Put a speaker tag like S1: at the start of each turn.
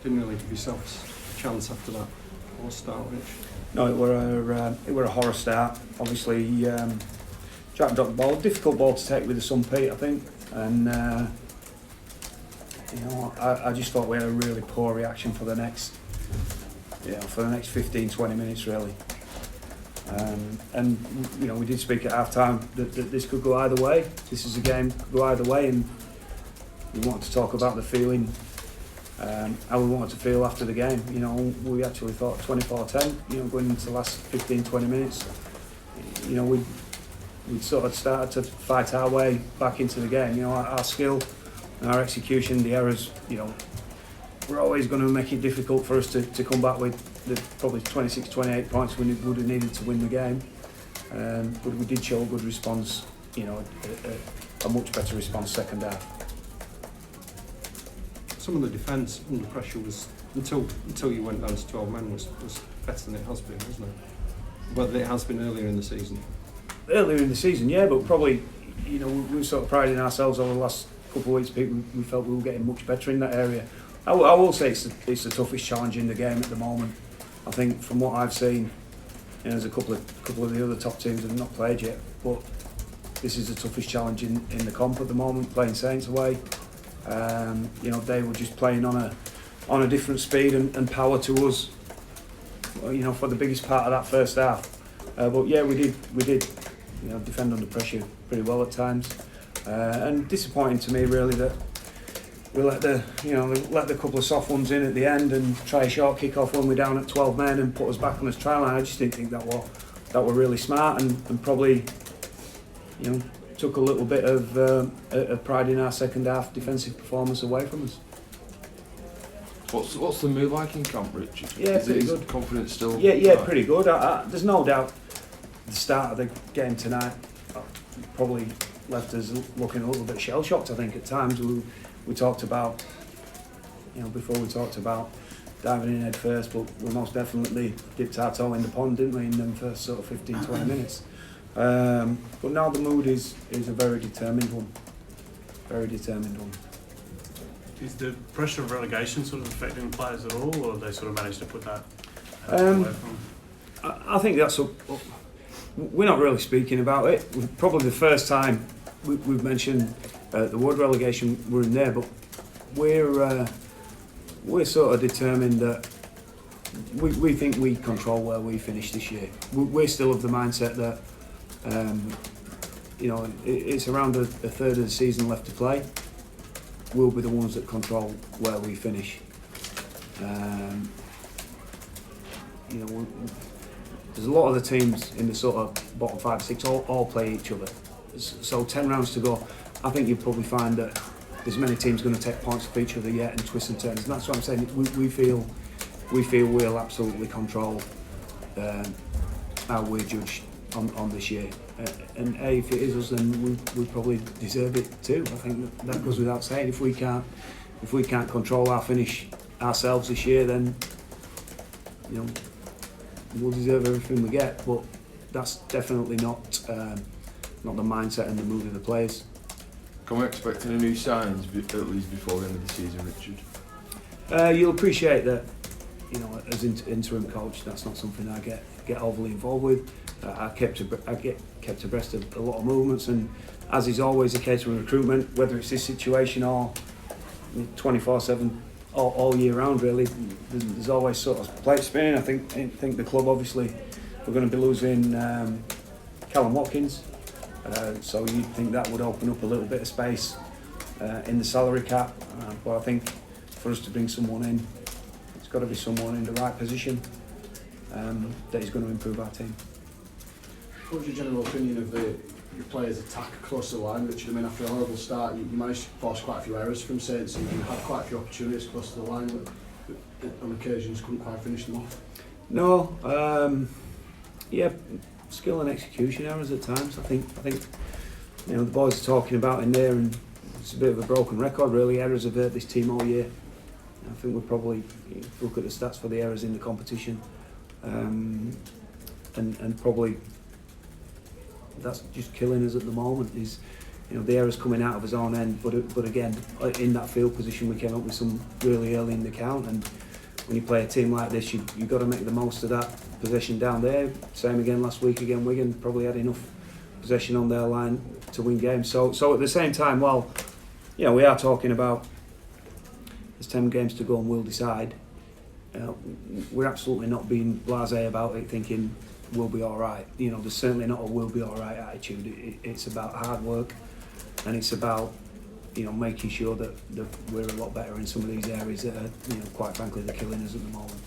S1: didn't really give yourself a chance after that poor start, Rich.
S2: No, it were a horror start. Obviously, Jack dropped the ball. Difficult ball to take with the Sun Pete, I think. And I just thought we had a really poor reaction for the next 15-20 minutes really. And we did speak at half time that this could go either way. This is a game could go either way, and we wanted to talk about the feeling, how we wanted to feel after the game. We actually thought 24-10, going into the last 15-20 minutes, we'd sort of started to fight our way back into the game. Our skill and our execution, the errors, we're always going to make it difficult for us to come back with the probably 26-28 points we would have needed to win the game. But we did show a good response, a much better response second half.
S1: Some of the defence under pressure was, until you went down to 12 men, was better than it has been, wasn't it? Well, it has been earlier in the season.
S2: Earlier in the season, yeah, but probably, we were sort of priding ourselves over the last couple of weeks. We felt we were getting much better in that area. I will say it's the toughest challenge in the game at the moment. I think from what I've seen, there's a couple of the other top teams that have not played yet, but this is the toughest challenge in the comp at the moment. Playing Saints away, they were just playing on a different speed and power to us. For the biggest part of that first half. But yeah, we did defend under pressure pretty well at times, and disappointing to me really that we let the couple of soft ones in at the end and try a short kick off when we're down at 12 men and put us back on this trial line. I just didn't think that were really smart and probably took a little bit of pride in our second half defensive performance away from us.
S3: What's the mood like in camp, Richard?
S2: Yeah, pretty good.
S3: Confidence still?
S2: Yeah, pretty good. There's no doubt the start of the game tonight probably left us looking a little bit shell shocked. I think at times we talked about, before we talked about diving in head first, but we most definitely dipped our toe in the pond, didn't we, in them first sort of 15-20 minutes. But now the mood is a very determined one. Very determined one.
S4: Is the pressure of relegation sort of affecting players at all, or have they sort of managed to put that away from?
S2: I think that's we're not really speaking about it. Probably the first time we've mentioned the word relegation. We're in there, but we're sort of determined that we think we control where we finish this year. We're still of the mindset that it's around a third of the season left to play. We'll be the ones that control where we finish. There's a lot of the teams in the sort of bottom 5, 6 all play each other. So 10 rounds to go. I think you'll probably find that there's many teams going to take points off each other yet and twist and turns. And that's what I'm saying. We feel we'll absolutely control how we're judged on this year. And if it is us, then we probably deserve it too. I think that goes without saying. If we can't control our finish ourselves this year, then we'll deserve everything we get. But that's definitely not the mindset and the mood of the players.
S3: Can we expect any new signings at least before the end of the season, Richard?
S2: You'll appreciate that. As interim coach, that's not something I get overly involved with. I get kept abreast of a lot of movements, and as is always the case with recruitment, whether it's this situation or 24/7 all year round, really, there's always sort of plate spinning. I think the club, obviously, we're going to be losing Callum Watkins, so you'd think that would open up a little bit of space in the salary cap, but I think for us to bring someone in, it's got to be someone in the right position that is going to improve our team.
S5: What's your general opinion of your players' attack across the line, Richard? I mean, after a horrible start, you managed to force quite a few errors from Saints, and you had quite a few opportunities across the line, but on occasions couldn't quite finish them off.
S2: No, skill and execution errors at times. I think the boys are talking about in there, and it's a bit of a broken record really. Errors have hurt this team all year. I think we'll probably look at the stats for the errors in the competition, and probably that's just killing us at the moment. Is the errors coming out of his own end, but again, in that field position, we came up with some really early in the count, and when you play a team like this, you've got to make the most of that possession down there. Same again last week, Wigan probably had enough possession on their line to win games. So at the same time, while we are talking about there's 10 games to go and we'll decide, we're absolutely not being blasé about it, thinking we'll be all right. There's certainly not a we'll be all right attitude. It's about hard work, and it's about making sure that we're a lot better in some of these areas that are, quite frankly, they're killing us at the moment.